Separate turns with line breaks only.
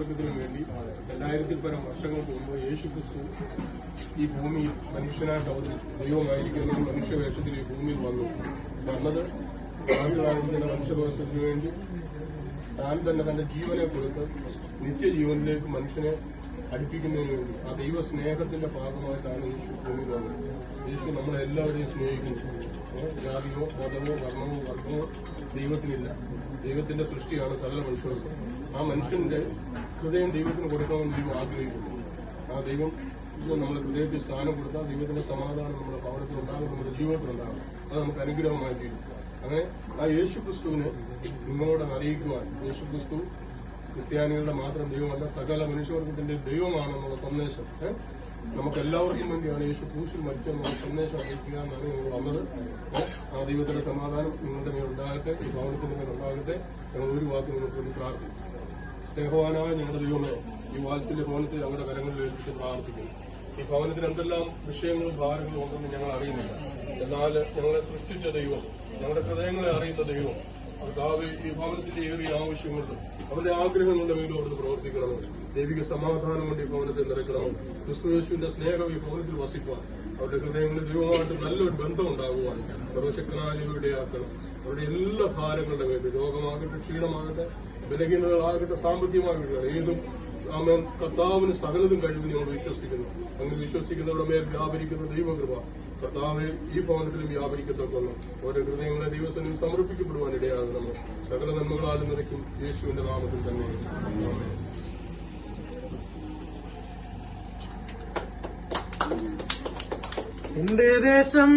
പൗരോഹിത്യത്തിനു വേണ്ടി 2000 പരം വർഷങ്ങൾക്ക് മുമ്പ് യേശുക്രിസ്തു ഈ ഭൂമിയിൽ മനുഷ്യനായിട്ട് അവതരിച്ചു. ദൈവമായിരിക്കുന്ന മനുഷ്യവേഷത്തിൽ ഈ ഭൂമിയിൽ വന്നത് ആദ്യകാലത്തിന്റെ മനുഷ്യവേഷത്തിനു വേണ്ടി താൻ തന്നെ തന്റെ ജീവനെ കൊടുത്ത് നിത്യജീവനിലേക്ക് മനുഷ്യനെ അടുപ്പിക്കുന്നതിന് വേണ്ടി ആ ദൈവ സ്നേഹത്തിന്റെ ഭാഗമായിട്ടാണ് യേശു ഭൂമിയിൽ വന്നത്. യേശു നമ്മളെല്ലാവരെയും സ്നേഹിക്കുന്നു. ജാതിയോ മതമോ വർണ്ണമോ വർഗമോ ദൈവത്തിനില്ല. ദൈവത്തിന്റെ സൃഷ്ടിയാണ് സകല മനുഷ്യർക്കും. ആ മനുഷ്യന്റെ ഹൃദയം ദൈവത്തിന് കൊടുക്കണമെന്ന് ദൈവം ആഗ്രഹിക്കുന്നു. ആ ദൈവം നമ്മുടെ ഹൃദയത്തിൽ സ്ഥാനം കൊടുത്താൽ ദൈവത്തിന്റെ സമാധാനം നമ്മുടെ ഭവനത്തിലുണ്ടാകും, നമ്മുടെ ജീവിതത്തിലുണ്ടാകും. അത് നമുക്ക് അനുഗ്രഹമായി തീരും. അങ്ങനെ ആ യേശുക്രിസ്തുവിനെ നിങ്ങളോട് അറിയിക്കുവാൻ യേശുക്രിസ്തു ക്രിസ്ത്യാനികളുടെ മാത്രം ദൈവമല്ല, സകല മനുഷ്യവർഗത്തിന്റെ ദൈവമാണെന്നുള്ള സന്ദേശം നമുക്കെല്ലാവർക്കും വേണ്ടിയാണ് യേശു ക്രൂശിൽ മരിച്ചെന്നുള്ള സന്ദേശം അറിയിക്കുക എന്നാണ് ഞങ്ങൾ വന്നത്. ആ ദൈവത്തിന്റെ സമാധാനം നിങ്ങളുടെ മേലുണ്ടാകട്ടെ, ഈ ഭവനത്തിന്റെ മേലുണ്ടാകട്ടെ. ഞങ്ങൾ ഒരു വാക്ക് നിങ്ങൾക്ക് വേണ്ടി പ്രാർത്ഥിക്കും. സ്നേഹവാനായ ഞങ്ങളുടെ ദൈവമേ, ഈ വാത്സല്യ ഭവനത്തിൽ ഞങ്ങളുടെ കരങ്ങളിൽ ഏൽപ്പിച്ച് പ്രാർത്ഥിക്കുന്നു. ഈ ഭവനത്തിന് എന്തെല്ലാം വിഷയങ്ങളും ഭാരങ്ങളും ഉണ്ടെന്ന് ഞങ്ങൾ അറിയുന്നില്ല. എന്നാൽ ഞങ്ങളെ സൃഷ്ടിച്ച ദൈവം, ഞങ്ങളുടെ ഹൃദയങ്ങളെ അറിയുന്ന ദൈവം, കർത്താവ് ഈ ഭവനത്തിന്റെ ഏറിയ ആവശ്യമുണ്ട്. അവരുടെ ആഗ്രഹങ്ങളുടെ മേലും അവിടുന്ന് പ്രവർത്തിക്കണം. ദൈവിക സമാധാനം കൊണ്ട് ഈ ഭവനത്തെ നിറയ്ക്കണം. ക്രിസ്തുയേശുവിന്റെ സ്നേഹം ഈ ഭവനത്തിൽ വസിക്കുവാൻ, അവരുടെ ഹൃദയങ്ങളിൽ ദൈവമായിട്ട് നല്ലൊരു ബന്ധം ഉണ്ടാകുവാൻ സർവശക്തനായ ഇടയാക്കണം. അവരുടെ എല്ലാ ഭാരങ്ങളുടെ മേലും, രോഗമാകട്ടെ, ക്ഷീണമാകട്ടെ, ബലഹീനതകളാകട്ടെ, സാമ്പത്തികമാകട്ടെ, ഏതും ആമേൻ, കർത്താവിന് സകലതും കഴിവ് ഞങ്ങൾ വിശ്വസിക്കുന്നു. അങ്ങനെ വിശ്വസിക്കുന്നവരുടെ മേൽ വ്യാപരിക്കുന്ന ദൈവകൃപ കർത്താവ് ഈ ഭവനത്തിലും വ്യാപരിക്കത്തക്കൊള്ളു. ഓരോ ഹൃദയങ്ങളെ ദൈവസന്നിധി സമർപ്പിക്കപ്പെടുവാൻ ഇടയാകണം. സകല നന്മകളാലും നിറയ്ക്കും യേശുവിന്റെ നാമത്തിൽ തന്നെ.
എന്റെ ദേശം